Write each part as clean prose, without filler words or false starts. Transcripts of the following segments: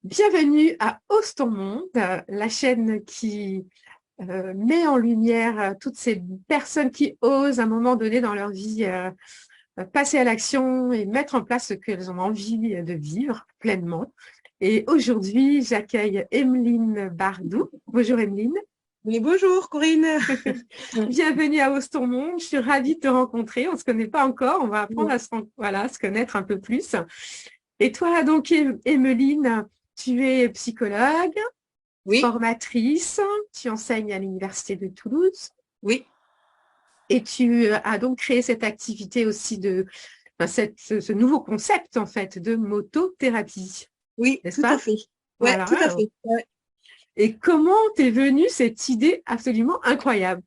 Bienvenue à Ose ton monde, la chaîne qui met en lumière toutes ces personnes qui osent à un moment donné dans leur vie passer à l'action et mettre en place ce qu'elles ont envie de vivre pleinement. Et aujourd'hui, j'accueille Emeline Bardou. Bonjour Emeline. Mais bonjour Corinne. Bienvenue à Ose ton monde. Je suis ravie de te rencontrer. On ne se connaît pas encore. On va apprendre à voilà, se connaître un peu plus. Et toi, donc, Emeline, tu es psychologue, Oui, formatrice, tu enseignes à l'Université de Toulouse oui, et tu as donc créé cette activité aussi enfin, ce nouveau concept en fait de motothérapie, oui, n'est-ce tout à pas? fait. Ouais, Voilà. tout à fait. Ouais. Et comment t'es venue cette idée absolument incroyable?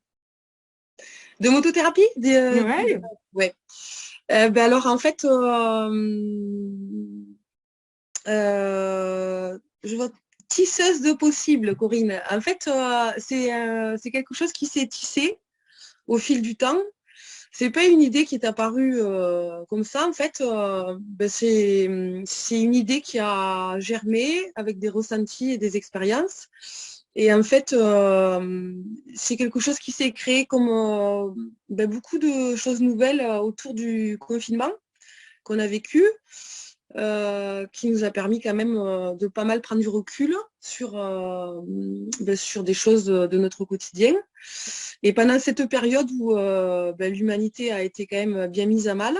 De motothérapie? Ouais, Ouais. Alors en fait, je vois tisseuse de possibles, Corinne. En fait, c'est quelque chose qui s'est tissé au fil du temps. C'est pas une idée qui est apparue comme ça. En fait, c'est une idée qui a germé avec des ressentis et des expériences. Et en fait, c'est quelque chose qui s'est créé comme beaucoup de choses nouvelles autour du confinement qu'on a vécu, qui nous a permis quand même de pas mal prendre du recul sur des choses de notre quotidien. Et pendant cette période où l'humanité a été quand même bien mise à mal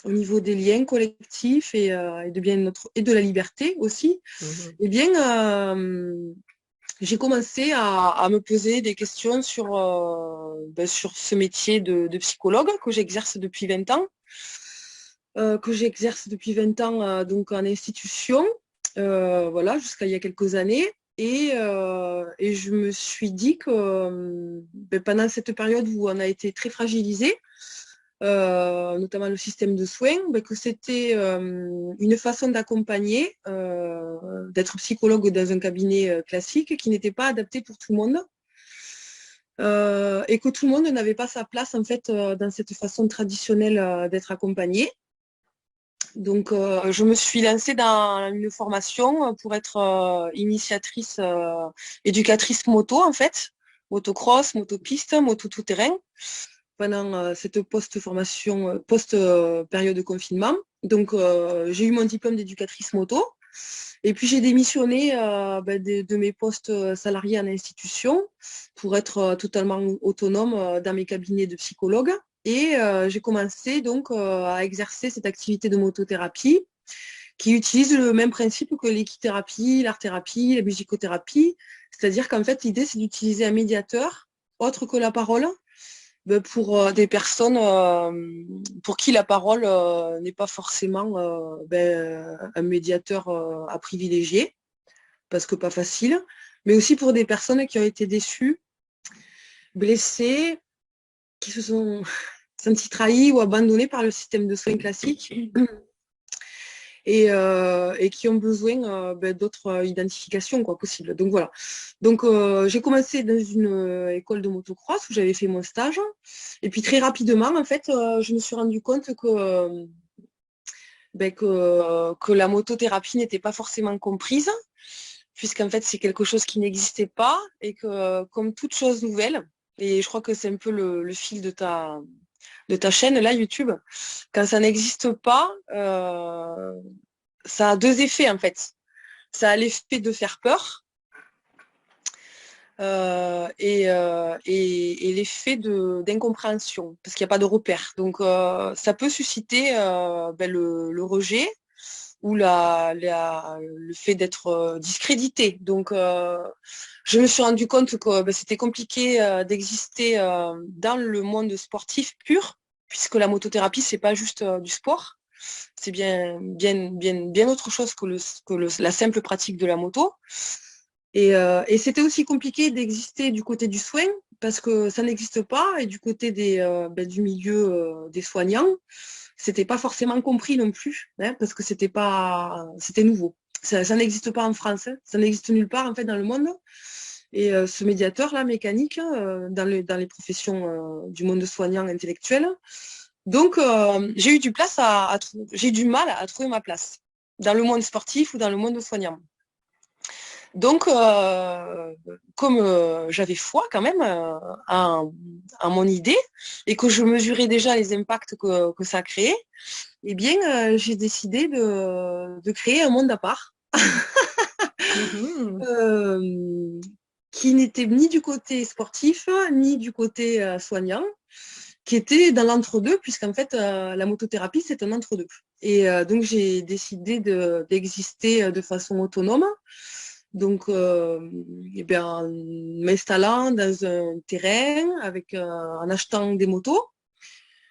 au niveau des liens collectifs et de la liberté aussi, mhm. eh bien, j'ai commencé à me poser des questions sur ce métier de psychologue que j'exerce depuis 20 ans, donc en institution, voilà, jusqu'à il y a quelques années. Et je me suis dit que pendant cette période où on a été très fragilisé, notamment le système de soins, que c'était une façon d'accompagner, d'être psychologue dans un cabinet classique qui n'était pas adapté pour tout le monde. Et que tout le monde n'avait pas sa place en fait dans cette façon traditionnelle d'être accompagné. Donc, je me suis lancée dans une formation pour être initiatrice, éducatrice moto en fait, motocross, motopiste, moto tout-terrain, pendant cette post-formation, post-période de confinement. Donc, j'ai eu mon diplôme d'éducatrice moto. Et puis, j'ai démissionné de mes postes salariés en institution pour être totalement autonome dans mes cabinets de psychologue. Et j'ai commencé donc à exercer cette activité de motothérapie qui utilise le même principe que l'équithérapie, l'art-thérapie, la musicothérapie. C'est-à-dire qu'en fait, l'idée, c'est d'utiliser un médiateur autre que la parole pour des personnes pour qui la parole n'est pas forcément un médiateur à privilégier, parce que pas facile, mais aussi pour des personnes qui ont été déçues, blessées, qui se sont senties trahies ou abandonnées par le système de soins classique et qui ont besoin d'autres identifications quoi, possibles. Donc voilà. Donc j'ai commencé dans une école de motocross où j'avais fait mon stage. Et puis très rapidement, en fait, je me suis rendu compte que la motothérapie n'était pas forcément comprise, puisqu'en fait c'est quelque chose qui n'existait pas et que comme toute chose nouvelle, et je crois que c'est un peu le fil de ta chaîne là, YouTube, quand ça n'existe pas, ça a deux effets en fait. Ça a l'effet de faire peur et l'effet d'incompréhension, parce qu'il n'y a pas de repère. Donc ça peut susciter le rejet ou le fait d'être discrédité. Donc je me suis rendu compte que c'était compliqué d'exister dans le monde sportif pur, puisque la motothérapie, c'est pas juste du sport. C'est bien autre chose que la simple pratique de la moto. Et c'était aussi compliqué d'exister du côté du soin parce que ça n'existe pas et du côté du milieu des soignants, c'était pas forcément compris non plus, hein, parce que c'était nouveau. Ça n'existe pas en France, hein, ça n'existe nulle part en fait dans le monde. Et ce médiateur là mécanique dans les professions du monde soignant intellectuel. Donc j'ai eu j'ai eu du mal à trouver ma place dans le monde sportif ou dans le monde soignant. Donc, comme j'avais foi quand même à mon idée et que je mesurais déjà les impacts que ça créait, eh bien, j'ai décidé de créer un monde à part Mhm. euh, qui n'était ni du côté sportif, ni du côté soignant, qui était dans l'entre-deux, puisqu'en fait, la motothérapie, c'est un entre-deux. Et donc, j'ai décidé d'exister de façon autonome. Donc, eh bien, en m'installant dans un terrain en achetant des motos,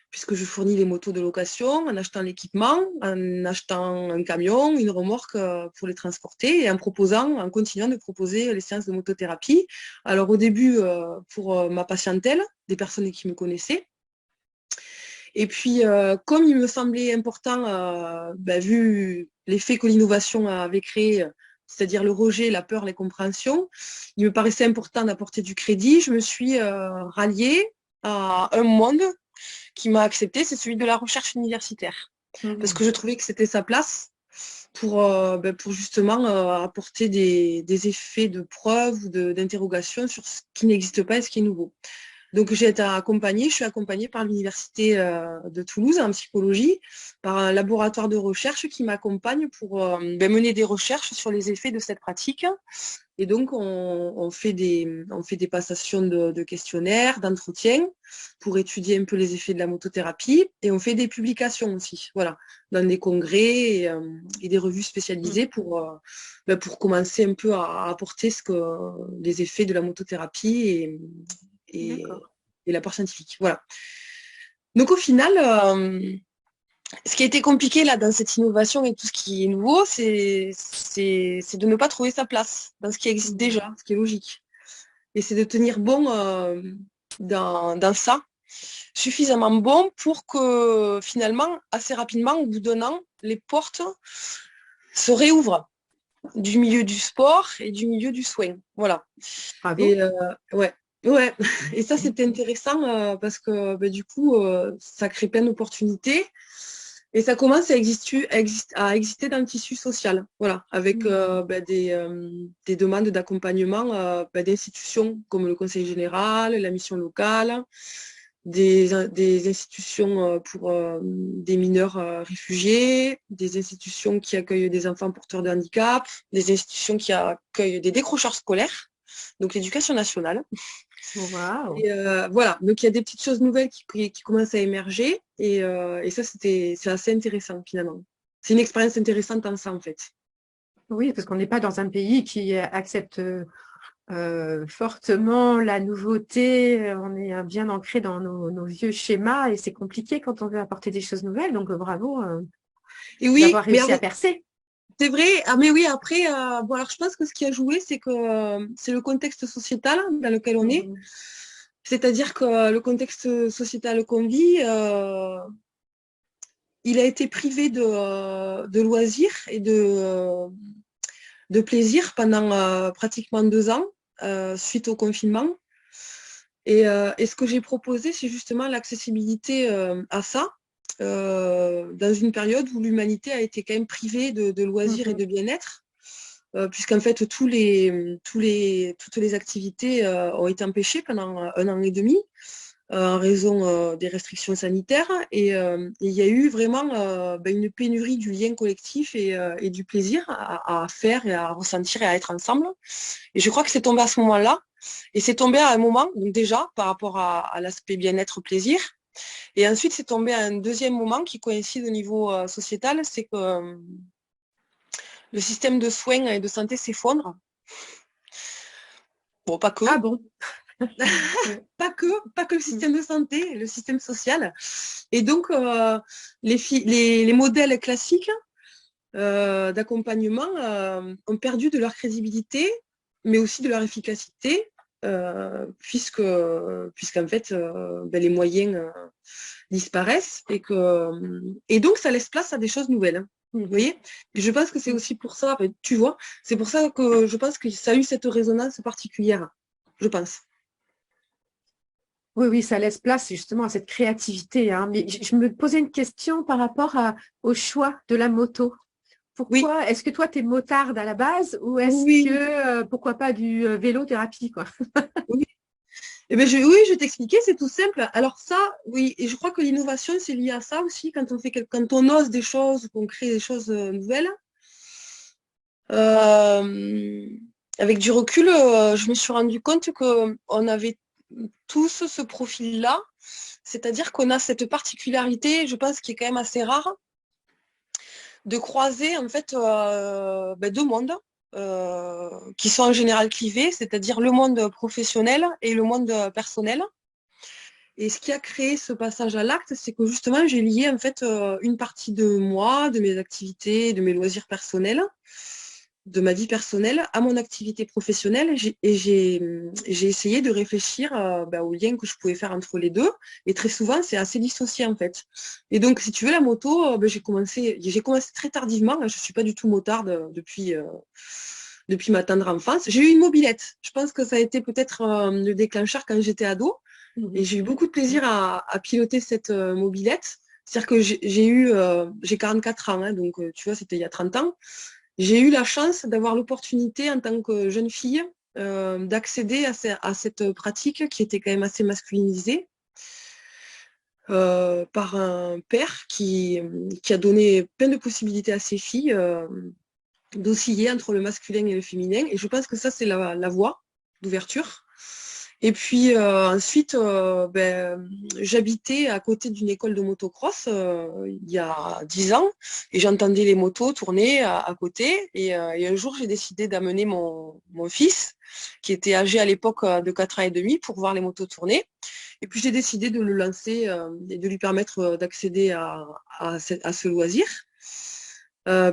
puisque je fournis les motos de location, en achetant l'équipement, en achetant un camion, une remorque pour les transporter et en continuant de proposer les séances de motothérapie. Alors au début, pour ma patientèle, des personnes qui me connaissaient. Et puis, comme il me semblait important, vu l'effet que l'innovation avait créé, c'est-à-dire le rejet, la peur, les compréhensions, il me paraissait important d'apporter du crédit. Je me suis ralliée à un monde qui m'a accepté, c'est celui de la recherche universitaire. Parce Mhm. que je trouvais que c'était sa place pour justement apporter des effets de preuve ou d'interrogation sur ce qui n'existe pas et ce qui est nouveau. Donc je suis accompagnée par l'Université de Toulouse en psychologie, par un laboratoire de recherche qui m'accompagne pour mener des recherches sur les effets de cette pratique. Et donc, on fait des passations de questionnaires, d'entretiens pour étudier un peu les effets de la motothérapie. Et on fait des publications aussi, voilà, dans des congrès et des revues Mhm. spécialisées pour commencer un peu à apporter les effets de la motothérapie et, D'accord. et l'apport scientifique. Voilà. Donc, au final, ce qui a été compliqué là dans cette innovation et tout ce qui est nouveau, c'est de ne pas trouver sa place dans ce qui existe Mhm. déjà, ce qui est logique. Et c'est de tenir bon dans ça, suffisamment bon pour que finalement, assez rapidement, au bout d'un an, les portes se réouvrent du milieu du sport et du milieu du soin. Voilà. Bravo. Et ouais. Ouais, et ça c'était intéressant parce que du coup ça crée plein d'opportunités et ça commence à exister dans le tissu social, voilà, avec Mhm. des demandes d'accompagnement d'institutions comme le Conseil général, la mission locale, des institutions pour des mineurs réfugiés, des institutions qui accueillent des enfants porteurs de handicap, des institutions qui accueillent des décrocheurs scolaires, donc l'éducation nationale. Waouh. Et voilà, donc il y a des petites choses nouvelles qui commencent à émerger et ça, c'est assez intéressant finalement. C'est une expérience intéressante en ça en fait. Oui, parce qu'on n'est pas dans un pays qui accepte fortement la nouveauté. On est bien ancré dans nos vieux schémas et c'est compliqué quand on veut apporter des choses nouvelles. Donc, bravo Et oui, d'avoir mais réussi à percer. c'est vrai, ah, mais oui, après, bon, alors je pense que ce qui a joué, c'est que c'est le contexte sociétal dans lequel on est. Mhm. C'est-à-dire que le contexte sociétal qu'on vit, il a été privé de loisirs et de plaisir pendant pratiquement 2 ans suite au confinement. Et ce que j'ai proposé, c'est justement l'accessibilité à ça, dans une période où l'humanité a été quand même privée de loisirs et Mhm. de bien-être, puisqu'en fait, toutes les activités ont été empêchées pendant 1 an et demi en raison des restrictions sanitaires. Et il y a eu vraiment une pénurie du lien collectif et du plaisir à faire et à ressentir et à être ensemble. Et je crois que c'est tombé à ce moment-là. Et c'est tombé à un moment, donc déjà, par rapport à l'aspect bien-être, plaisir. Et ensuite, c'est tombé à un deuxième moment qui coïncide au niveau sociétal, c'est que le système de soins et de santé s'effondre. Bon, pas que, Ah bon? Ouais. pas que le Mm. système de santé, le système social. Et donc, les modèles classiques d'accompagnement ont perdu de leur crédibilité, mais aussi de leur efficacité, puisqu'en fait, les moyens disparaissent et donc ça laisse place à des choses nouvelles, hein. Vous Mhm. voyez? Et je pense que c'est Mm. aussi pour ça, tu vois, c'est pour ça que je pense que ça a eu cette résonance particulière, je pense. Oui, oui, ça laisse place justement à cette créativité, hein. Mais je me posais une question par rapport au choix de la moto. Oui, pourquoi, est-ce que toi, tu es motarde à la base ou est-ce oui, que, pourquoi pas du vélo-thérapie, quoi? oui. Eh ben, oui, je vais t'expliquer, c'est tout simple. Alors ça, oui, et je crois que l'innovation, c'est lié à ça aussi, quand on ose des choses, qu'on crée des choses nouvelles. Euh, Avec du recul, je me suis rendu compte qu'on avait tous ce profil-là, c'est-à-dire qu'on a cette particularité, je pense, qui est quand même assez rare, de croiser en fait deux mondes qui sont en général clivés, c'est-à-dire le monde professionnel et le monde personnel. Et ce qui a créé ce passage à l'acte, c'est que justement, j'ai lié en fait une partie de moi, de mes activités, de mes loisirs personnels, de ma vie personnelle à mon activité professionnelle. J'ai essayé de réfléchir au lien que je pouvais faire entre les deux. Et très souvent, c'est assez dissocié en fait. Et donc, si tu veux, la moto, j'ai commencé très tardivement. Je ne suis pas du tout motarde depuis ma tendre enfance. J'ai eu une mobilette. Je pense que ça a été peut-être le déclencheur quand j'étais ado. Et Mhm. j'ai eu beaucoup de plaisir à piloter cette mobilette. C'est-à-dire que j'ai 44 ans, hein, donc tu vois, c'était il y a 30 ans. J'ai eu la chance d'avoir l'opportunité en tant que jeune fille d'accéder à cette pratique qui était quand même assez masculinisée par un père qui a donné plein de possibilités à ses filles d'osciller entre le masculin et le féminin. Et je pense que ça, c'est la voie d'ouverture. Et puis ensuite, j'habitais à côté d'une école de motocross il y a 10 ans et j'entendais les motos tourner à côté. Et un jour, j'ai décidé d'amener mon fils, qui était âgé à l'époque de 4 ans et demi, pour voir les motos tourner. Et puis j'ai décidé de le lancer et de lui permettre d'accéder à ce loisir.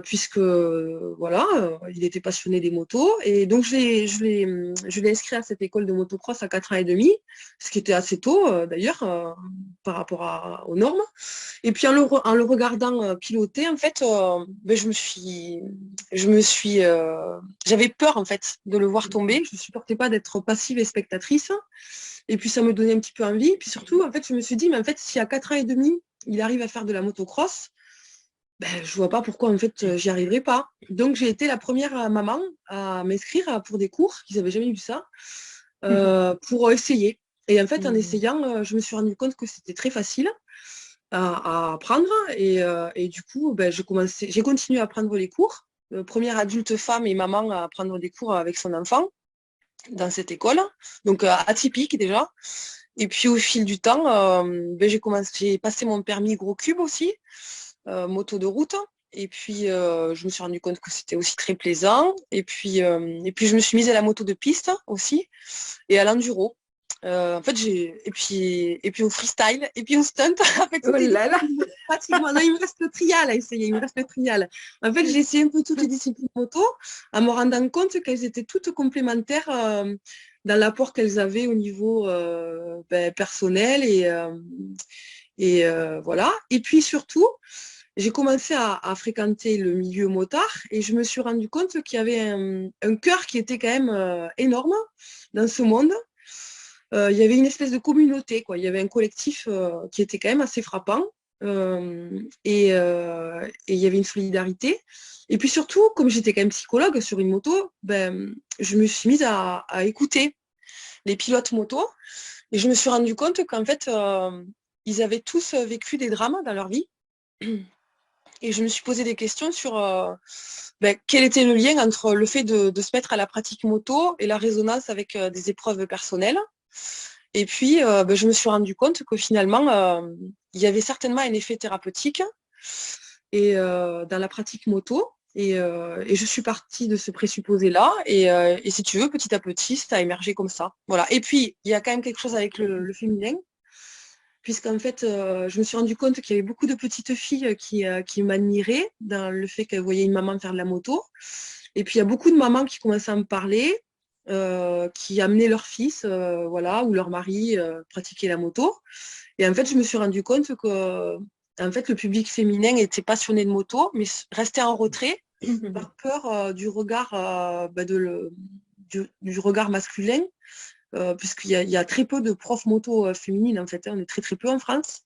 Puisque voilà, il était passionné des motos. Et donc, je l'ai inscrit à cette école de motocross à 4 ans et demi, ce qui était assez tôt d'ailleurs par rapport aux normes. Et puis, en le regardant piloter, en fait, j'avais peur en fait de le voir tomber. Je ne supportais pas d'être passive et spectatrice. Et puis, ça me donnait un petit peu envie. Puis surtout, en fait, je me suis dit, mais en fait, si à 4 ans et demi, il arrive à faire de la motocross, je vois pas pourquoi en fait j'y arriverai pas. Donc j'ai été la première maman à m'inscrire pour des cours, qu'ils n'avaient jamais vu ça, pour essayer. Et en fait, en Mhm. essayant, je me suis rendu compte que c'était très facile à apprendre. Et du coup, j'ai continué à prendre les cours. Première adulte femme et maman à prendre des cours avec son enfant dans cette école. Donc atypique déjà. Et puis au fil du temps, j'ai passé mon permis gros cube aussi moto de route. Et puis, je me suis rendu compte que c'était aussi très plaisant. Et puis, je me suis mise à la moto de piste aussi et à l'enduro. En fait, et puis au freestyle, et puis au stunt. En fait, Oh toutes les là là. disciplines pratiquement. Non, il me reste le trial à essayer. Il me reste le trial. En fait, j'ai essayé un peu toutes les disciplines moto en me rendant compte qu'elles étaient toutes complémentaires dans l'apport qu'elles avaient au niveau personnel et voilà. Et puis surtout, j'ai commencé à fréquenter le milieu motard et je me suis rendu compte qu'il y avait un cœur qui était quand même énorme dans ce monde. Il y avait une espèce de communauté, quoi. Il y avait un collectif qui était quand même assez frappant. Et il y avait une solidarité. Et puis surtout, comme j'étais quand même psychologue sur une moto, je me suis mise à écouter les pilotes moto et je me suis rendu compte qu'en fait, ils avaient tous vécu des drames dans leur vie. Et je me suis posé des questions sur quel était le lien entre le fait de se mettre à la pratique moto et la résonance avec des épreuves personnelles. Et puis, je me suis rendu compte que finalement, il y avait certainement un effet thérapeutique dans la pratique moto. Et je suis partie de ce présupposé-là. Et si tu veux, petit à petit, ça a émergé comme ça. Voilà. Et puis, il y a quand même quelque chose avec le féminin puisqu'en fait, je me suis rendu compte qu'il y avait beaucoup de petites filles qui m'admiraient dans le fait qu'elles voyaient une maman faire de la moto. Et puis, il y a beaucoup de mamans qui commençaient à me parler, qui amenaient leur fils, voilà, ou leur mari pratiquer la moto. Et en fait, je me suis rendu compte que en fait, le public féminin était passionné de moto, mais restait en retrait par peur du regard, du regard masculin puisqu'il y a très peu de profs moto féminines en fait, hein. On est très très peu en France.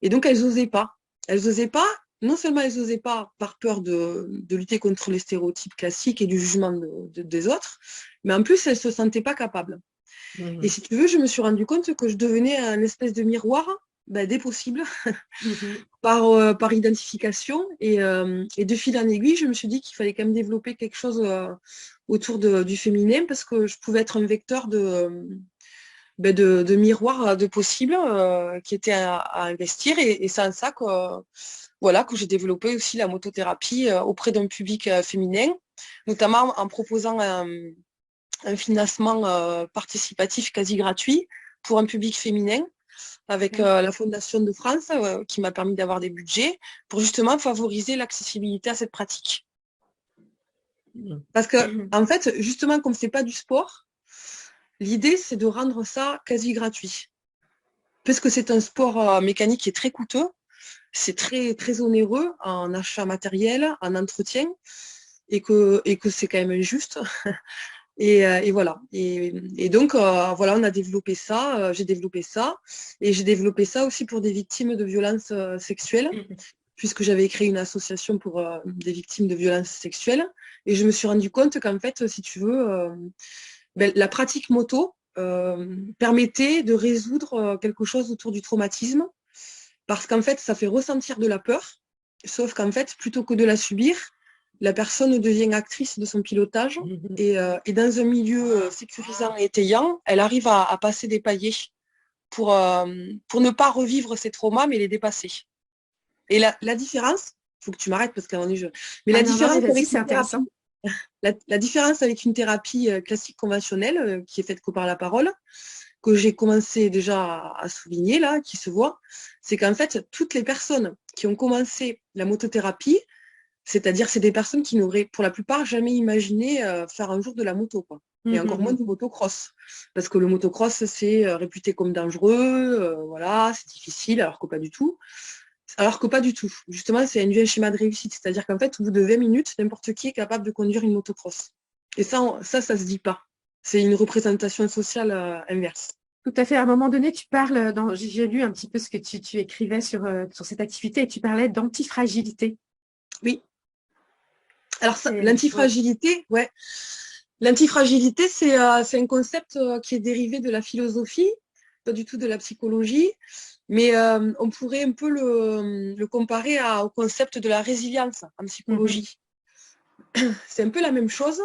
Et donc elles n'osaient pas. Elles n'osaient pas. non seulement elles n'osaient pas par peur de lutter contre les stéréotypes classiques et du jugement des autres, mais en plus, elles ne se sentaient pas capables. Et Mhm. si tu veux, je me suis rendu compte que je devenais un espèce de miroir des possibles Mhm. par identification. Et de fil en aiguille, je me suis dit qu'il fallait quand même développer quelque chose autour du féminin parce que je pouvais être un vecteur de miroir de possibles qui était à investir. Et c'est en ça que j'ai développé aussi la motothérapie auprès d'un public féminin, notamment en proposant un financement participatif quasi gratuit pour un public féminin avec Ouais. la Fondation de France qui m'a permis d'avoir des budgets pour justement favoriser l'accessibilité à cette pratique. Mhm. Parce que, en fait, justement, comme c'est pas du sport, l'idée, c'est de rendre ça quasi gratuit. Puisque c'est un sport mécanique qui est très coûteux, c'est très, très onéreux en achat matériel, en entretien, et que c'est quand même injuste. Et voilà. Et donc, voilà, on a développé ça, j'ai développé ça, et j'ai développé ça aussi pour des victimes de violences sexuelles, puisque j'avais créé une association pour des victimes de violences sexuelles. Et je me suis rendu compte qu'en fait, si tu veux, la pratique moto permettait de résoudre quelque chose autour du traumatisme, parce qu'en fait, ça fait ressentir de la peur, sauf qu'en fait, plutôt que de la subir, la personne devient actrice de son pilotage Mhm. et dans un milieu sécurisant et étayant, elle arrive à passer des paliers pour ne pas revivre ses traumas, mais les dépasser. Et la différence, il faut que tu m'arrêtes parce qu'à un moment donné, mais Ah la non, non, mais différence vas-y, avec c'est une intéressant. thérapie, la différence avec une thérapie classique conventionnelle qui est faite que par la parole, que j'ai commencé déjà à souligner là, qui se voit, c'est qu'en fait, toutes les personnes qui ont commencé la motothérapie, c'est-à-dire c'est des personnes qui n'auraient pour la plupart jamais imaginé faire un jour de la moto, quoi. Et encore moins Mhm. du motocross. Parce que le motocross, c'est réputé comme dangereux, voilà, c'est difficile, alors que pas du tout. Alors que pas du tout. Justement, c'est un schéma de réussite. C'est-à-dire qu'en fait, au bout de 20 minutes, n'importe qui est capable de conduire une motocross. Et ça se dit pas. C'est une représentation sociale inverse. Tout à fait. À un moment donné, tu parles, j'ai lu un petit peu ce que tu écrivais sur cette activité et tu parlais d'antifragilité. Oui. Alors ça, Ouais. l'antifragilité, ouais. L'antifragilité, c'est un concept qui est dérivé de la philosophie, pas du tout de la psychologie, mais on pourrait un peu le comparer au concept de la résilience en Mhm. psychologie. C'est un peu la même chose.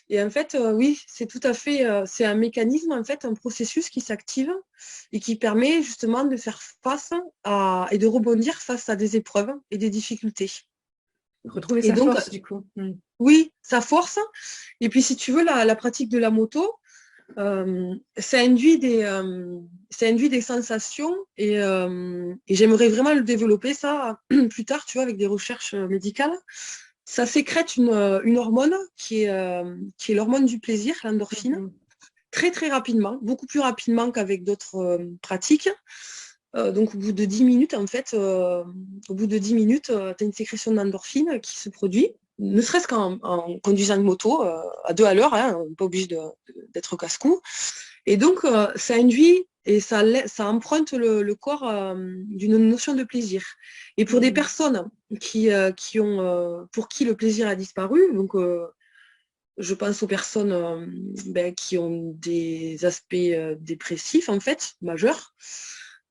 Et en fait, oui, c'est tout à fait, c'est un mécanisme, en fait, un processus qui s'active et qui permet justement de faire face et de rebondir face à des épreuves et des difficultés. Retrouver Et sa donc, force, du coup. Mhm. oui, ça force. Et puis, si tu veux, la pratique de la moto, ça induit des sensations et j'aimerais vraiment le développer, ça, plus tard, tu vois, avec des recherches médicales. Ça sécrète une hormone qui est l'hormone du plaisir, l'endorphine, Mhm. très très rapidement, beaucoup plus rapidement qu'avec d'autres pratiques. Donc au bout de 10 minutes, en fait, tu as une sécrétion d'endorphine qui se produit, ne serait-ce qu'en conduisant une moto à 2 à l'heure, hein, on n'est pas obligé d'être casse-cou. Et donc ça induit et ça emprunte le corps d'une notion de plaisir. Et pour des Mhm. personnes pour qui le plaisir a disparu, donc je pense aux personnes qui ont des aspects dépressifs, en fait, majeurs,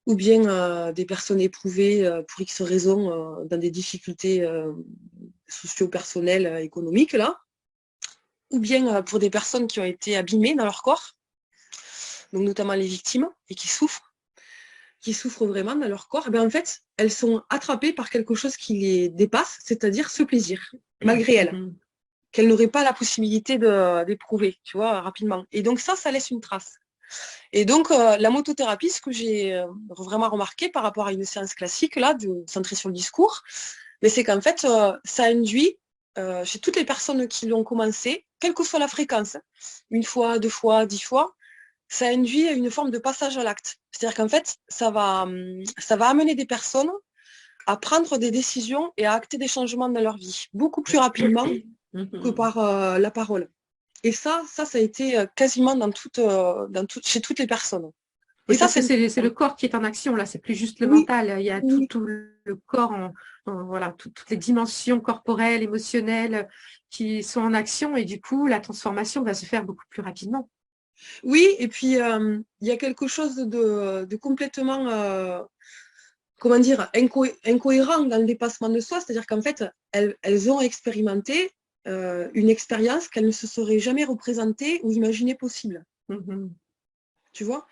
ou bien des personnes éprouvées pour X raisons dans des difficultés socio-personnelles, économiques, là, ou bien pour des personnes qui ont été abîmées dans leur corps, donc notamment les victimes, et qui souffrent vraiment dans leur corps, en fait, elles sont attrapées par quelque chose qui les dépasse, c'est-à-dire ce plaisir, malgré elles, Mhm. qu'elles n'auraient pas la possibilité d'éprouver, tu vois, rapidement. Et donc ça laisse une trace. Et donc, la motothérapie, ce que j'ai vraiment remarqué par rapport à une séance classique, là, centrée sur le discours, mais c'est qu'en fait, ça induit chez toutes les personnes qui l'ont commencé, quelle que soit la fréquence, une fois, 2 fois, 10 fois, ça induit une forme de passage à l'acte. C'est-à-dire qu'en fait, ça va amener des personnes à prendre des décisions et à acter des changements dans leur vie, beaucoup plus rapidement que Mhm. par la parole. Et ça a été quasiment chez toutes les personnes. Oui, Et ça, parce que c'est c'est important. le corps qui est en action, là, c'est plus juste le Oui, mental. Il y a oui, tout le corps, voilà, toutes les dimensions corporelles, émotionnelles qui sont en action et du coup, la transformation va se faire beaucoup plus rapidement. oui. Et puis, il y a quelque chose de complètement, comment dire, incohérent dans le dépassement de soi. C'est-à-dire qu'en fait, elles ont expérimenté une expérience qu'elles ne se seraient jamais représentée ou imaginée possible. Mhm. Tu vois?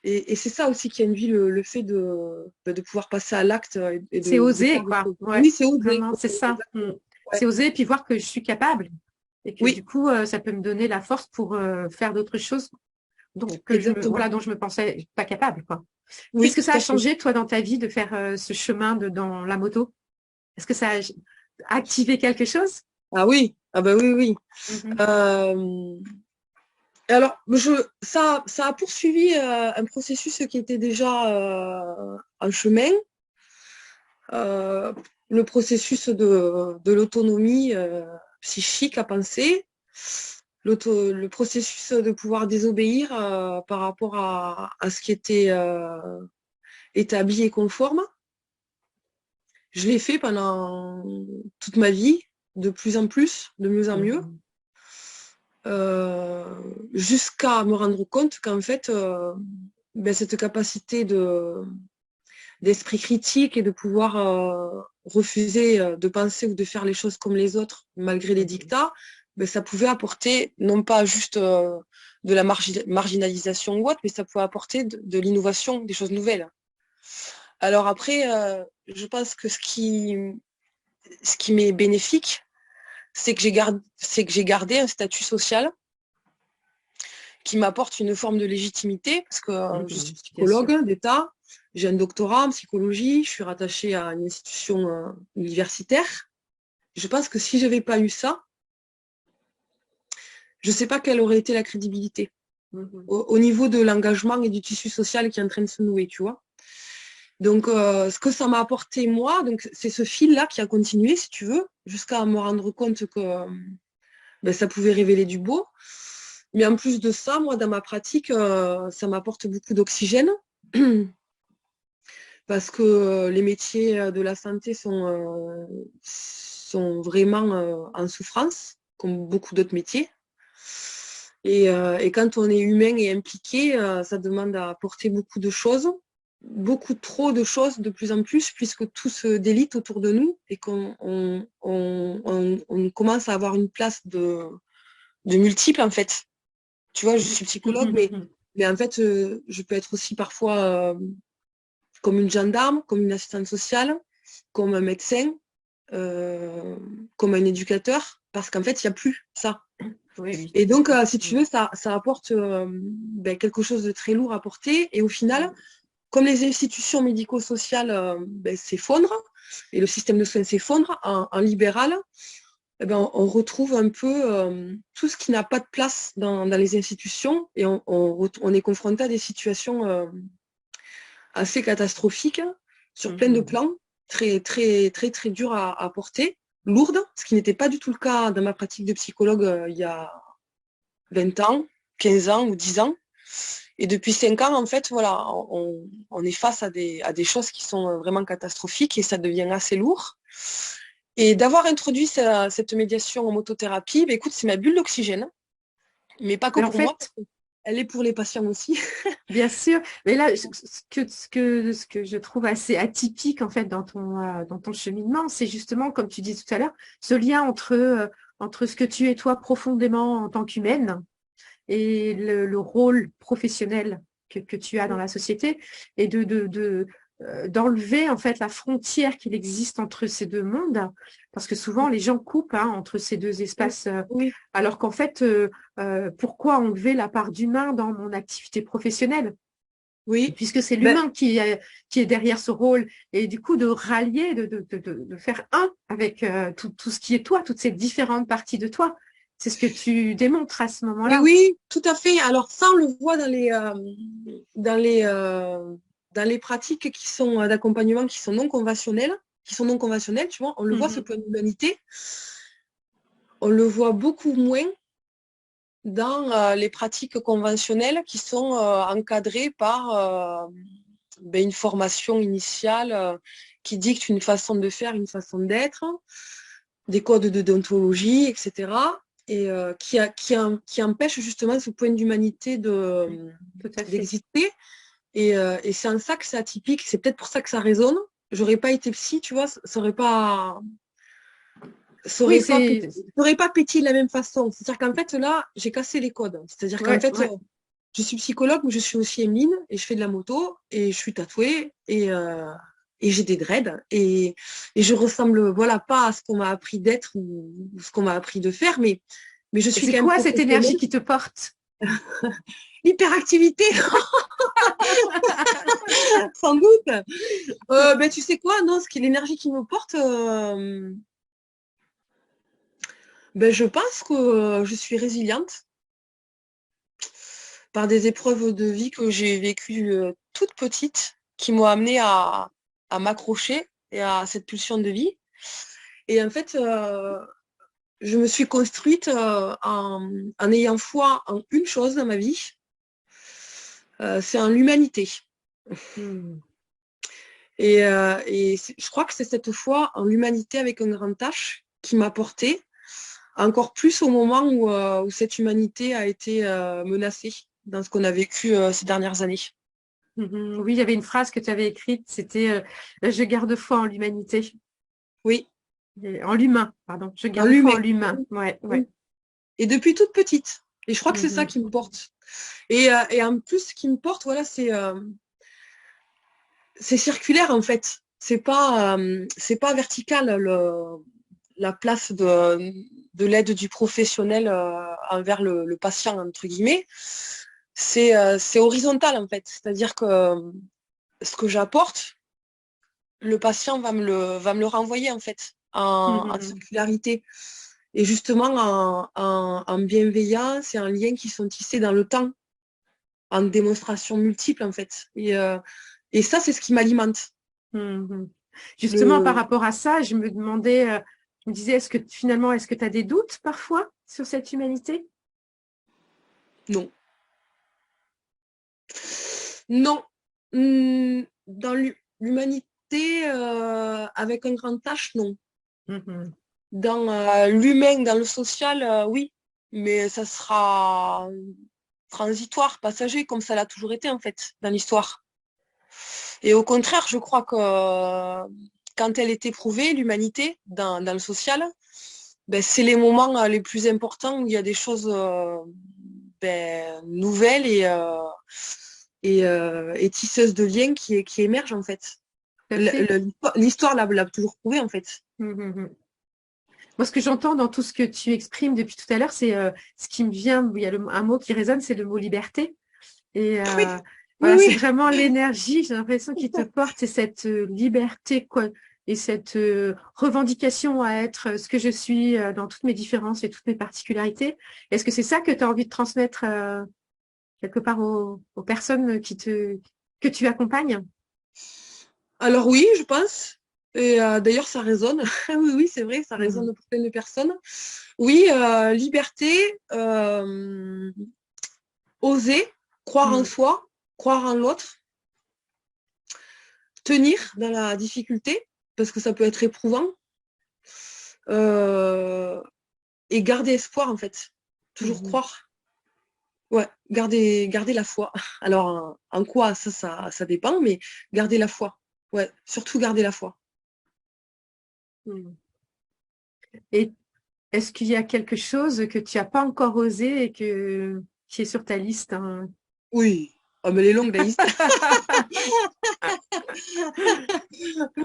Et c'est ça aussi qui induit le fait de pouvoir passer à l'acte et C'est de oser, faire des quoi. choses. Ouais, Oui, c'est osé. vraiment, c'est ça. Mm. Exactement. Ouais. C'est oser et puis voir que je suis capable et que Oui, du coup, ça peut me donner la force pour faire d'autres choses exactement. voilà, dont je me pensais pas capable, quoi. Qu'est-ce Oui, que ça tout a à fait. changé, toi, dans ta vie de faire ce chemin dans la moto? Est-ce que ça a activé quelque chose? Ah oui, ah bah oui, oui. Mhm. Euh, alors, ça a poursuivi un processus qui était déjà en chemin, euh, le processus de l'autonomie psychique à penser, le processus de pouvoir désobéir par rapport à ce qui était établi et conforme. Je l'ai fait pendant toute ma vie, de plus en plus, de mieux en mieux, Mhm. euh, jusqu'à me rendre compte qu'en fait, ben, cette capacité d'esprit critique et de pouvoir refuser de penser ou de faire les choses comme les autres, malgré les Mhm. dictats, ben, ça pouvait apporter non pas juste de la marginalisation ou autre, mais ça pouvait apporter de l'innovation, des choses nouvelles. Alors après, je pense que ce qui m'est bénéfique, c'est que j'ai gardé un statut social qui m'apporte une forme de légitimité, parce que je suis Mhm. Bien sûr. psychologue d'État, j'ai un doctorat en psychologie, je suis rattachée à une institution universitaire. Je pense que si je n'avais pas eu ça, je ne sais pas quelle aurait été la crédibilité Mhm. au niveau de l'engagement et du tissu social qui est en train de se nouer, tu vois. Donc, ce que ça m'a apporté, moi, donc c'est ce fil-là qui a continué, si tu veux, jusqu'à me rendre compte que ben, ça pouvait révéler du beau. Mais en plus de ça, moi, dans ma pratique, ça m'apporte beaucoup d'oxygène parce que les métiers de la santé sont vraiment en souffrance, comme beaucoup d'autres métiers. Et quand on est humain et impliqué, ça demande à apporter beaucoup de choses, beaucoup trop de choses de plus en plus, puisque tout se délite autour de nous et qu'on commence à avoir une place de multiples, en fait. Tu vois, je suis psychologue, mais en fait, je peux être aussi parfois comme une gendarme, comme une assistante sociale, comme un médecin, euh, comme un éducateur, parce qu'en fait, il n'y a plus ça. Oui, oui, Et c'est donc, sûr. si tu veux, ça apporte ben, quelque chose de très lourd à porter. Et au final, Mhm. comme les institutions médico-sociales ben, s'effondrent, et le système de soins s'effondre en libéral, eh ben, on retrouve un peu tout ce qui n'a pas de place dans les institutions et on est confronté à des situations assez catastrophiques sur plein de Mhm. plans, très, très, très, très dures à porter, lourdes, ce qui n'était pas du tout le cas dans ma pratique de psychologue il y a 20 ans, 15 ans ou 10 ans. Et depuis 5 ans, en fait, voilà, on est face à des choses qui sont vraiment catastrophiques et ça devient assez lourd. Et d'avoir introduit cette médiation en motothérapie, ben, écoute, c'est ma bulle d'oxygène, mais pas que Mais en pour moi, fait, elle est pour les patients aussi. bien sûr, mais là, ce que je trouve assez atypique en fait dans ton cheminement, c'est justement, comme tu dis tout à l'heure, ce lien entre ce que tu es toi profondément en tant qu'humaine et le rôle professionnel que tu as dans la société et d'enlever en fait la frontière qu'il existe entre ces deux mondes, parce que souvent les gens coupent entre ces deux espaces, Oui, alors qu'en fait, pourquoi enlever la part d'humain dans mon activité professionnelle? oui. Puisque c'est Ben, l'humain qui est derrière ce rôle, et du coup de rallier, de faire un avec tout ce qui est toi, toutes ces différentes parties de toi. C'est ce que tu démontres à ce mais moment-là. oui, tout à fait. Alors ça, on le voit dans les, euh, dans les pratiques qui sont d'accompagnement qui sont non conventionnelles, tu vois, on le voit ce Mhm. point d'humanité, on le voit beaucoup moins dans les pratiques conventionnelles qui sont encadrées par une formation initiale qui dicte une façon de faire, une façon d'être, des codes de déontologie, etc. Et qui empêche justement ce point d'humanité Tout à fait. d'exister. Et c'est en ça que c'est atypique. C'est peut-être pour ça que ça résonne. J'aurais pas été psy, tu vois, ça aurait pas, ça Oui, aurait pas, c'est... ça aurait pas pétillé de la même façon. C'est-à-dire qu'en fait, là, j'ai cassé les codes. C'est-à-dire qu'en Ouais, fait, ouais. je suis psychologue, mais je suis aussi Emeline et je fais de la moto et je suis tatouée et j'ai des dreads et je ressemble voilà pas à ce qu'on m'a appris d'être ou ce qu'on m'a appris de faire, mais je Et suis c'est quand même quoi cette professionnelle. énergie qui te porte? Hyperactivité, sans doute. Tu sais quoi, non, ce qui est l'énergie qui me porte, je pense que je suis résiliente par des épreuves de vie que j'ai vécues toute petite, qui m'ont amenée à m'accrocher et à cette pulsion de vie. Et en fait, je me suis construite en ayant foi en une chose dans ma vie, c'est en l'humanité. Hmm. Et je crois que c'est cette foi en l'humanité avec un grand H qui m'a portée, encore plus au moment où cette humanité a été menacée dans ce qu'on a vécu ces dernières années. Mhm. Oui, il y avait une phrase que tu avais écrite, c'était Je garde foi en l'humanité. Oui, En l'humain, pardon. Je en garde foi en l'humain. l'humain. Ouais, ouais. Oui. Et depuis toute petite. Et je crois que c'est ça Mhm. qui me porte. Et en plus, ce qui me porte, voilà, c'est circulaire en fait. C'est pas vertical la place de l'aide du professionnel envers le patient, entre guillemets. C'est horizontal en fait. C'est-à-dire que ce que j'apporte, le patient va me le renvoyer en fait en Mhm. circularité. Et justement en bienveillance et en liens qui sont tissés dans le temps, en démonstration multiple en fait. Et ça, c'est ce qui m'alimente. Mhm. Justement, par Le... rapport à ça, je me demandais, je me disais, est-ce que tu as des doutes parfois sur cette humanité? Non. Non. Dans l'humanité, avec un grand H, non. Mhm. Dans l'humain, dans le social, oui. Mais ça sera transitoire, passager, comme ça l'a toujours été en fait, dans l'histoire. Et au contraire, je crois que quand elle est éprouvée, l'humanité, dans le social, c'est les moments les plus importants où il y a des choses nouvelles et tisseuses de liens qui émergent en fait. Tout à fait. L'histoire l'a toujours prouvé en fait. Mhm. Moi, ce que j'entends dans tout ce que tu exprimes depuis tout à l'heure, c'est ce qui me vient, il y a un mot qui résonne, c'est le mot liberté. Et Oui, oui, voilà, c'est oui. vraiment l'énergie, j'ai l'impression, qui te porte, c'est cette liberté, quoi, et cette revendication à être ce que je suis dans toutes mes différences et toutes mes particularités. Est-ce que c'est ça que tu as envie de transmettre quelque part aux personnes que tu accompagnes? Alors oui, je pense. Et d'ailleurs, ça résonne. Oui, oui, c'est vrai, ça Mhm. résonne pour plein de personnes. Oui, liberté, oser, croire en Mhm. soi, croire en l'autre, tenir dans la difficulté, parce que ça peut être éprouvant, euh, et garder espoir en fait. Toujours Mhm. croire. Ouais, garder la foi. Alors, en quoi, ça dépend, mais garder la foi. Ouais, surtout garder la foi. Mhm. Et est-ce qu'il y a quelque chose que tu n'as pas encore osé et qui est sur ta liste, hein? Oui. Oh, mais elle est longue, la liste.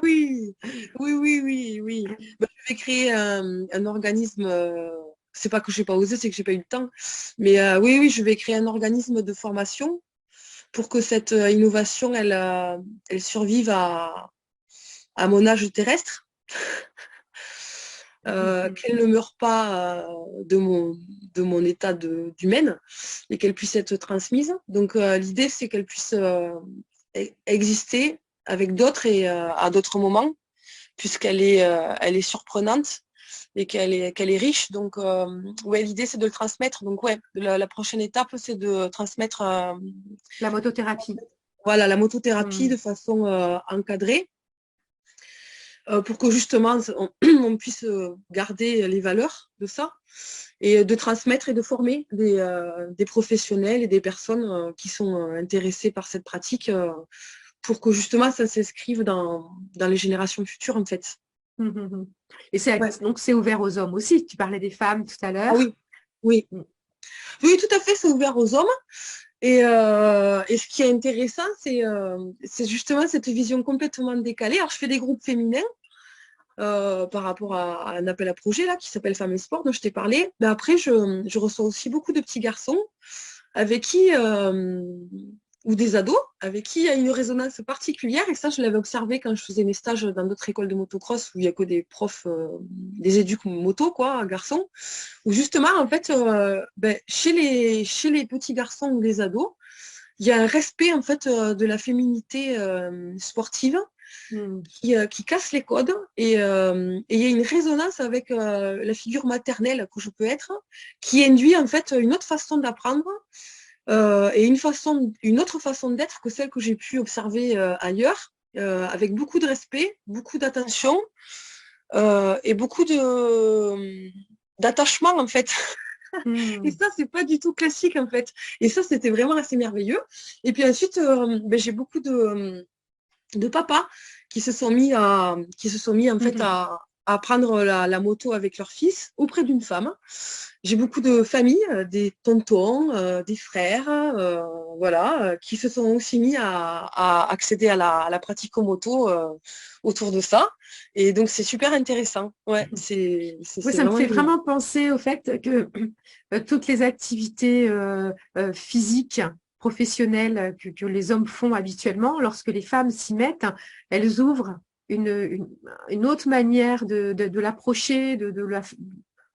Oui, oui, oui, oui, oui. Je vais créer un organisme. C'est pas que je n'ai pas osé, c'est que j'ai pas eu le temps. Mais oui, oui, je vais créer un organisme de formation pour que cette innovation, elle survive à mon âge terrestre, Mhm. qu'elle ne meure pas de mon état d'humaine et qu'elle puisse être transmise. Donc l'idée, c'est qu'elle puisse exister avec d'autres et à d'autres moments, puisqu'elle est surprenante et qu'elle est riche. Donc, ouais, l'idée, c'est de le transmettre. Donc, ouais, la prochaine étape, c'est de transmettre La motothérapie. voilà, la motothérapie Mm. de façon encadrée pour que justement on puisse garder les valeurs de ça et de transmettre et de former des professionnels et des personnes qui sont intéressées par cette pratique pour que justement ça s'inscrive dans les générations futures en fait. Mm, mm, mm. Ouais. Donc c'est ouvert aux hommes aussi. Tu parlais des femmes tout à Ah l'heure. oui, oui. Mm. Oui, tout à fait, c'est ouvert aux hommes. Et ce qui est intéressant, c'est justement cette vision complètement décalée. Alors, je fais des groupes féminins par rapport à un appel à projet là, qui s'appelle Femmes et Sport, dont je t'ai parlé. Mais après, je reçois aussi beaucoup de petits garçons avec qui, ou des ados, avec qui il y a une résonance particulière. Et ça, je l'avais observé quand je faisais mes stages dans d'autres écoles de motocross où il n'y a que des profs, des éducs moto, quoi, garçons. Où justement, en fait, chez les petits garçons ou les ados, il y a un respect en fait de la féminité sportive Mm. qui casse les codes et il y a une résonance avec la figure maternelle que je peux être, qui induit en fait une autre façon d'apprendre et une autre façon d'être que celle que j'ai pu observer ailleurs, avec beaucoup de respect, beaucoup d'attention et beaucoup d'attachement en fait. Et Mm. ça, c'est pas du tout classique en fait. Et ça, c'était vraiment assez merveilleux. Et puis ensuite, j'ai beaucoup de papas qui se sont mis en fait Mhm. à prendre la moto avec leur fils auprès d'une femme. J'ai beaucoup de familles, des tontons, des frères, voilà, qui se sont aussi mis à accéder à la pratique en moto autour de ça. Et donc c'est super intéressant. Ouais, Oui, c'est ça me vraiment fait une... vraiment penser au fait que toutes les activités physiques, professionnelles que les hommes font habituellement, lorsque les femmes s'y mettent, elles ouvrent une autre manière de l'approcher,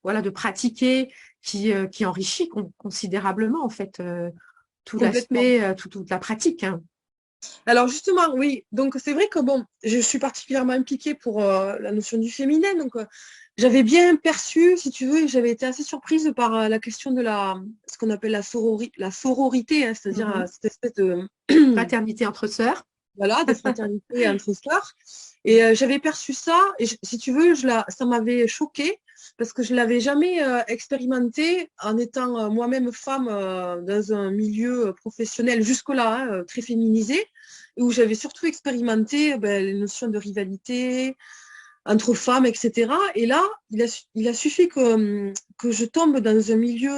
voilà, de pratiquer, qui enrichit considérablement en fait tout complètement. l'aspect, toute la pratique, hein. Alors justement, oui, donc c'est vrai que bon, je suis particulièrement impliquée pour la notion du féminin, donc j'avais bien perçu, si tu veux, et j'avais été assez surprise par la question de ce qu'on appelle la sororité, hein, c'est-à-dire Mhm. cette espèce de, Fraternité entre sœurs. voilà, de fraternité entre sœurs. Et j'avais perçu ça, et si tu veux, ça m'avait choquée parce que je l'avais jamais expérimenté en étant moi-même femme dans un milieu professionnel jusque-là très féminisé, et où j'avais surtout expérimenté les notions de rivalité entre femmes, etc. Et là, il a suffi que je tombe dans un milieu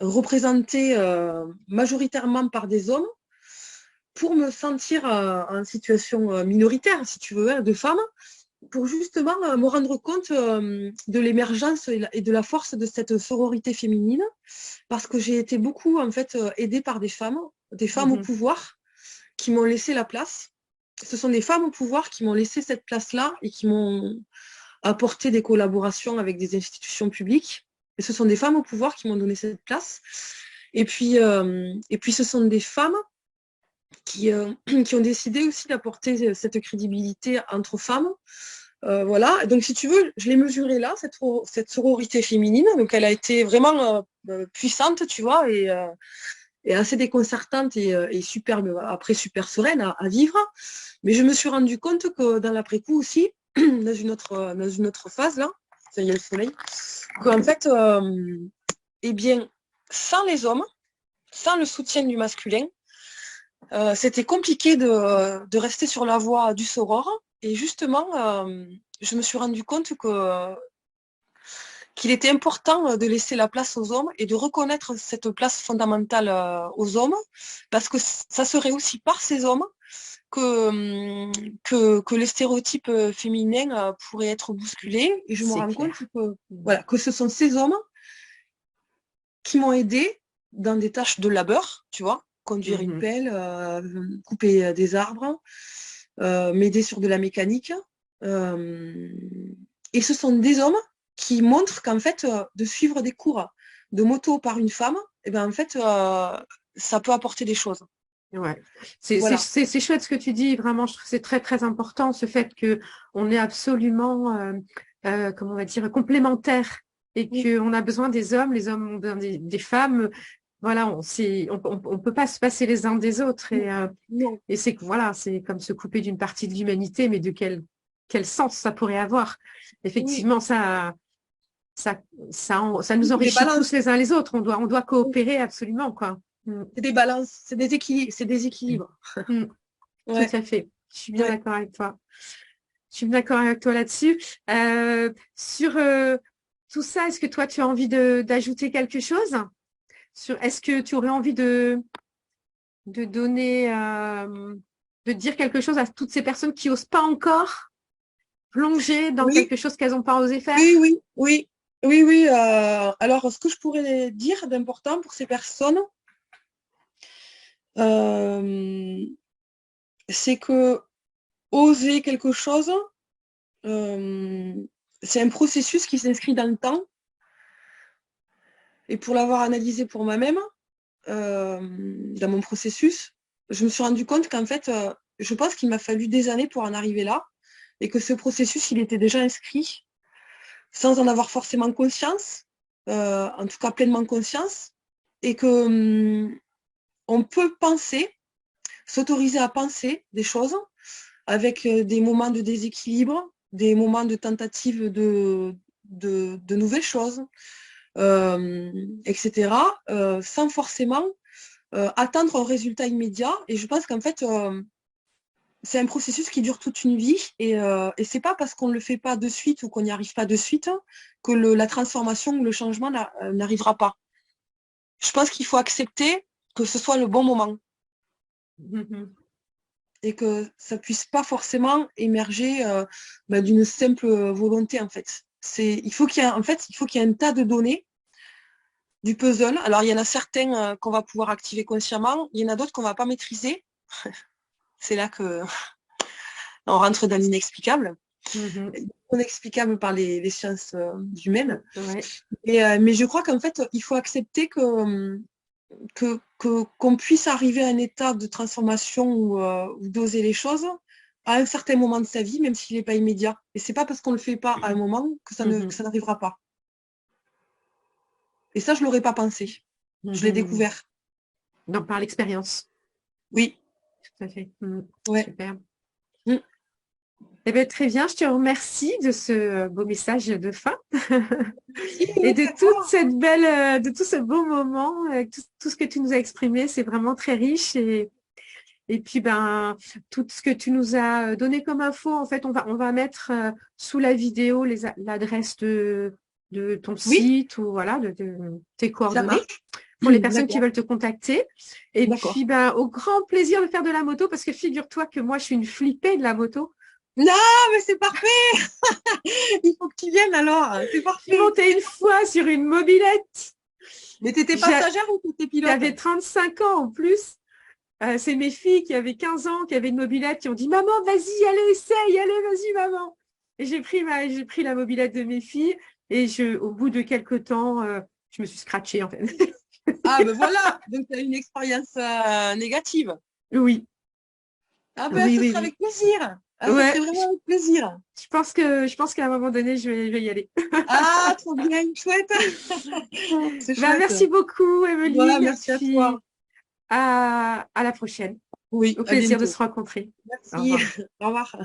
représenté majoritairement par des hommes pour me sentir en situation minoritaire, si tu veux, hein, de femme, pour justement me rendre compte de l'émergence et de la force de cette sororité féminine, parce que j'ai été beaucoup en fait aidée par des femmes au Mhm. pouvoir qui m'ont laissé la place. Ce sont des femmes au pouvoir qui m'ont laissé cette place-là et qui m'ont apporté des collaborations avec des institutions publiques. Et ce sont des femmes au pouvoir qui m'ont donné cette place. Et puis ce sont des femmes qui ont décidé aussi d'apporter cette crédibilité entre femmes. Voilà, donc si tu veux, je l'ai mesurée là, cette sororité féminine. Donc elle a été vraiment puissante, tu vois, et assez déconcertante et superbe, après super sereine à vivre. Mais je me suis rendu compte que dans l'après-coup aussi, dans une autre phase, là, ça y est le soleil, qu'en fait, eh bien, sans les hommes, sans le soutien du masculin, c'était compliqué de rester sur la voie du soror. Et justement, je me suis rendu compte qu'il était important de laisser la place aux hommes et de reconnaître cette place fondamentale aux hommes, parce que ça serait aussi par ces hommes que les stéréotypes féminins pourraient être bousculés. Et je me C'est rends compte clair. voilà, que ce sont ces hommes qui m'ont aidé dans des tâches de labeur, tu vois, conduire une Mhm. pelle, couper des arbres, m'aider sur de la mécanique. Euh, et ce sont des hommes qui montrent qu'en fait, de suivre des cours de moto par une femme, et ben, en fait, ça peut apporter des choses. Ouais, Voilà. c'est chouette ce que tu dis, vraiment, je trouve que c'est très, très important, ce fait que on est absolument comment on va dire, complémentaires et qu'on a besoin des hommes, les hommes ont besoin des femmes. Voilà, on peut pas se passer les uns des autres Non. et c'est que voilà, c'est comme se couper d'une partie de l'humanité, mais de quel sens ça pourrait avoir? Oui, Effectivement, ça, ça nous oui, c'est des enrichit tous balances. les uns les autres. On doit coopérer absolument, quoi. Mm. C'est des balances, c'est des équilibres. Mm. Tout Ouais, à fait. Je suis bien ouais. d'accord avec toi. Je suis d'accord avec toi là-dessus. Sur tout ça, est-ce que toi, tu as envie d'ajouter quelque chose? Est-ce que tu aurais envie de donner, de dire quelque chose à toutes ces personnes qui osent pas encore plonger dans Oui, quelque chose qu'elles n'ont pas osé faire? oui, oui, oui. Oui, oui. Alors, ce que je pourrais dire d'important pour ces personnes, euh, c'est que oser quelque chose, euh, c'est un processus qui s'inscrit dans le temps. Et pour l'avoir analysé pour moi-même, dans mon processus, je me suis rendu compte qu'en fait, je pense qu'il m'a fallu des années pour en arriver là, et que ce processus, il était déjà inscrit, sans en avoir forcément conscience, en tout cas pleinement conscience, et que on peut penser, s'autoriser à penser des choses avec des moments de déséquilibre, des moments de tentative de nouvelles choses, etc., sans forcément attendre un résultat immédiat. Et je pense qu'en fait, c'est un processus qui dure toute une vie et c'est pas parce qu'on ne le fait pas de suite ou qu'on n'y arrive pas de suite que la transformation ou le changement n'arrivera pas. Je pense qu'il faut accepter que ce soit le bon moment Mhm. et que ça puisse pas forcément émerger d'une simple volonté en fait. Il faut qu'il y ait, en fait, il faut qu'il y ait un tas de données du puzzle. Alors il y en a certains qu'on va pouvoir activer consciemment, il y en a d'autres qu'on va pas maîtriser. C'est là que on rentre dans l'inexplicable. Mhm. Inexplicable par les sciences humaines. Ouais. Mais je crois qu'en fait, il faut accepter qu'on puisse arriver à un état de transformation ou d'oser les choses à un certain moment de sa vie, même s'il n'est pas immédiat. Et c'est pas parce qu'on ne le fait pas à un moment que Mhm. ça n'arrivera pas. Et ça, je ne l'aurais pas pensé. Je l'ai Mhm. découvert. Donc, par l'expérience. Oui, Tout à fait. Mhm. ouais. Super. Mm. Eh bien, très bien, je te remercie de ce beau message de fin Merci, et de merci à toi. de tout ce beau moment, tout ce que tu nous as exprimé, c'est vraiment très riche et puis ben tout ce que tu nous as donné comme info, en fait, on va mettre sous la vidéo l'adresse de ton Oui, site ou voilà de tes ça coordonnées marche. pour les personnes qui D'accord, veulent te contacter. Et d'accord. puis ben au grand plaisir de faire de la moto parce que figure-toi que moi je suis une flippée de la moto. Non, mais c'est parfait. Il faut que tu viennes alors. C'est Je suis parfait. montée une fois sur une mobilette. Mais t'étais J'a- passagère ou t'étais pilote? J'avais 35 ans en plus. C'est mes filles qui avaient 15 ans, qui avaient une mobilette, qui ont dit maman, vas-y, allez, essaye, allez, vas-y, maman. Et j'ai pris la mobilette de mes filles et au bout de quelques temps, je me suis scratchée en fait. Ah ben voilà, donc tu as une expérience négative. Oui, Ah ben oui, ce oui, sera oui. avec plaisir. Ah, ça serait Ouais, vraiment avec plaisir. je pense qu'à un moment donné, je vais y aller. Ah, trop bien, chouette. C'est Ben, chouette. merci beaucoup, Voilà, Emeline, et merci à toi. puis à la prochaine. Oui, Au à plaisir de bientôt. se rencontrer. Au Merci. revoir. Au revoir.